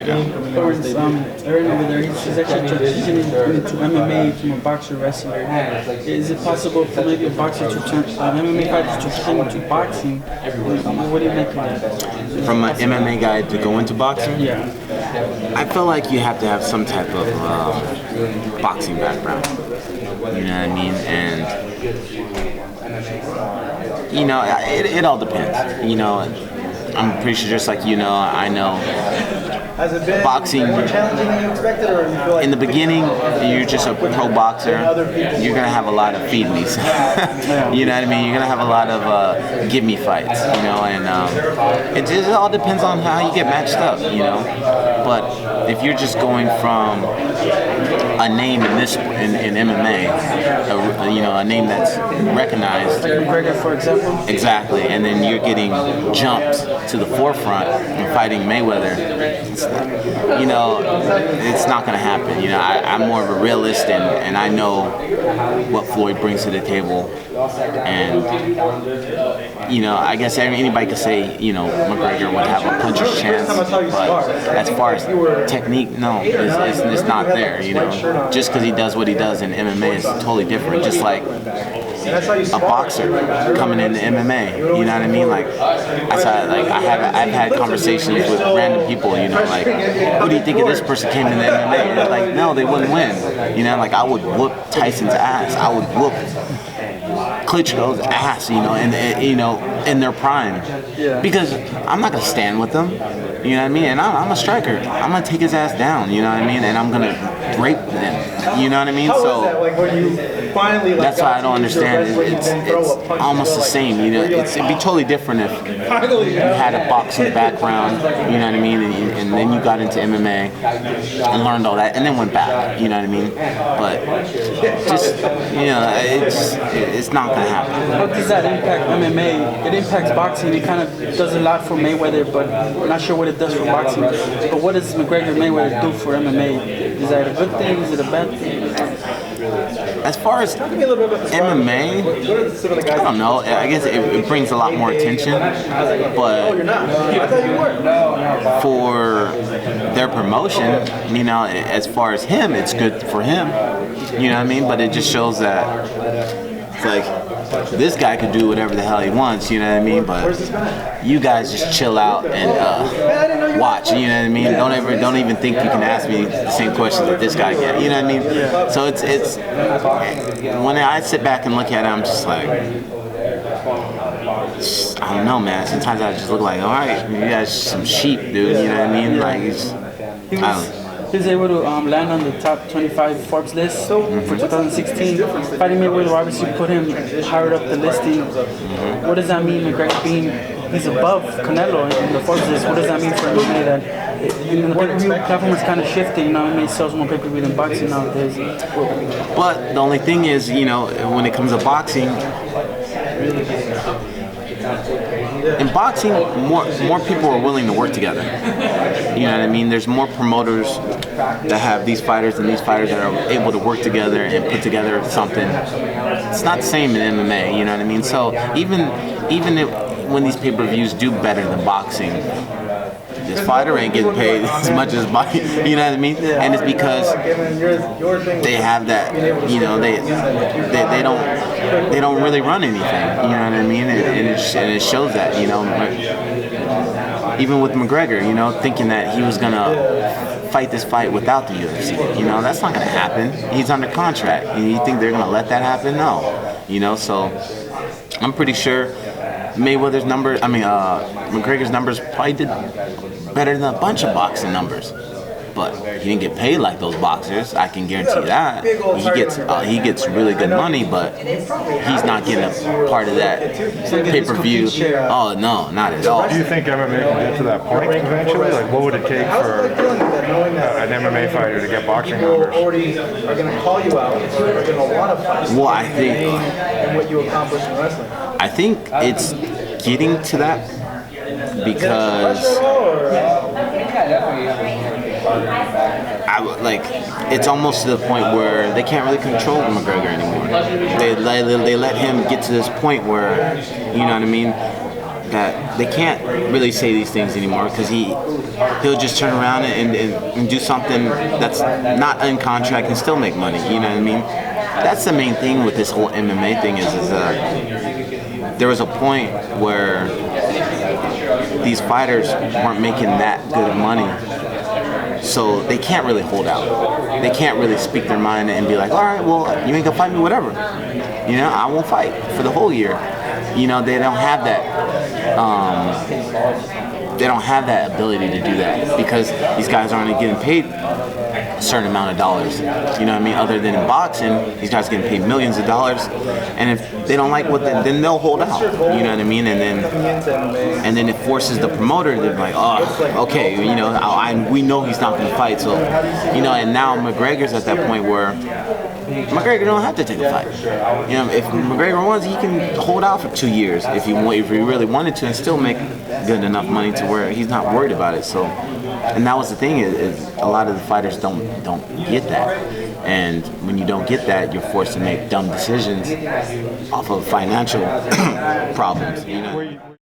Aaron over there, he's actually transitioning into MMA from a boxer wrestler. Is it possible for maybe a boxer to turn, an MMA fighter to transition into boxing? What do you make of that? From an MMA guy to go into boxing? Yeah. I feel like you have to have some type of boxing background. You know what I mean? And you know, it all depends. You know, I'm pretty sure just like you know, I know Has it been boxing more challenging than you expected, or you feel like in the beginning, you're just a pro boxer. You're gonna have a lot of feed me's. You know what I mean? You're gonna have a lot of give me fights. You know, and it all depends on how you get matched up. You know, but if you're just going from a name in MMA, you know, a name that's recognized. McGregor, for example. Exactly, and then you're getting jumped to the forefront and fighting Mayweather. You know, it's not going to happen. You know, I'm more of a realist, and I know what Floyd brings to the table. And, you know, I guess anybody could say, you know, McGregor would have a puncher's chance, but as far as technique, no, it's not there, you know. Just because he does what he does in MMA is totally different. Just like a boxer coming into MMA, you know what I mean? Like, I've had conversations with random people, you know, like, who do you think of this person came into MMA? And they're like, no, they wouldn't win. You know, like, I would whoop Tyson'S ass. I would whoop Klitschko'S ass, you know, and you know, in their prime, because I'm not gonna stand with them, you know what I mean? And I'm a striker. I'm gonna take his ass down, you know what I mean? And I'm gonna rape them, you know what I mean? So that's why I don't understand. It's almost the same, you know. It'd be totally different if you had a boxing background, you know what I mean, and then you got into MMA and learned all that, and then went back, you know what I mean? But just, you know, it's not gonna happen. How does that impact MMA? It impacts boxing. It kind of does a lot for Mayweather, but I'm not sure what it does for boxing. But what does McGregor Mayweather do for MMA? Is that a good thing? Is it a bad thing? As far as MMA, I don't know. I guess it brings a lot more attention, but for their promotion, you know, as far as him, it's good for him. You know what I mean? But it just shows that it's like, this guy could do whatever the hell he wants, you know what I mean? But you guys just chill out and watch, you know what I mean? Don't even think you can ask me the same questions that this guy get, you know what I mean? So it's when I sit back and look at it, I'm just like, I don't know, man. Sometimes I just look like, all right, you guys some sheep, dude, you know what I mean? Like, I don't know. He was able to land on the top 25 Forbes list for 2016. Fighting Mayweather obviously put him higher up the listing. What does that mean, McGregor he's above Canelo in the Forbes list? What does that mean for MMA? That the pay-per-view platform is kind of shifting. You know, MMA sells more pay-per-view than boxing nowadays. But the only thing is, you know, when it comes to boxing, in boxing, more people are willing to work together. You know what I mean? There's more promoters that have these fighters and these fighters that are able to work together and put together something. It's not the same in MMA, you know what I mean? So even when these pay-per-views do better than boxing, this fighter ain't getting paid as much as boxing, you know what I mean? And it's because they have that, you know, they don't really run anything, you know what I mean? And it shows that, you know. Even with McGregor, you know, thinking that he was gonna fight this fight without the UFC, you know, that's not gonna happen. He's under contract, and you think they're gonna let that happen? No, you know. So I'm pretty sure Mayweather's numbers, McGregor's numbers probably did better than a bunch of boxing numbers. But he didn't get paid like those boxers. I can guarantee that. He gets really good money, but he's not getting a part of that pay-per-view. Oh no, not at all. Do you think MMA can get to that point eventually? Like, what would it take for an MMA fighter to get boxing numbers? Well, I think it's getting to that because it's almost to the point where they can't really control McGregor anymore. They let him get to this point where, you know what I mean, that they can't really say these things anymore because he'll just turn around and do something that's not in contract and still make money. You know what I mean? That's the main thing with this whole MMA thing is there was a point where these fighters weren't making that good of money, so they can't really hold out. They can't really speak their mind and be like, all right, well, you ain't gonna fight me, whatever. You know, I won't fight for the whole year. You know, they don't have that. They don't have that ability to do that because these guys aren't getting paid a certain amount of dollars. You know what I mean? Other than in boxing, these guys getting paid millions of dollars, and if they don't like then they'll hold out. You know what I mean? And then it forces the promoter to be like, oh, okay, you know, we know he's not going to fight, so you know. And now McGregor's at that point where McGregor don't have to take a fight. You know, if McGregor wants, he can hold out for 2 years if he really wanted to, and still make good enough money to where he's not worried about it. So, and that was the thing is a lot of the fighters don't get that, and when you don't get that, you're forced to make dumb decisions off of financial problems. You know.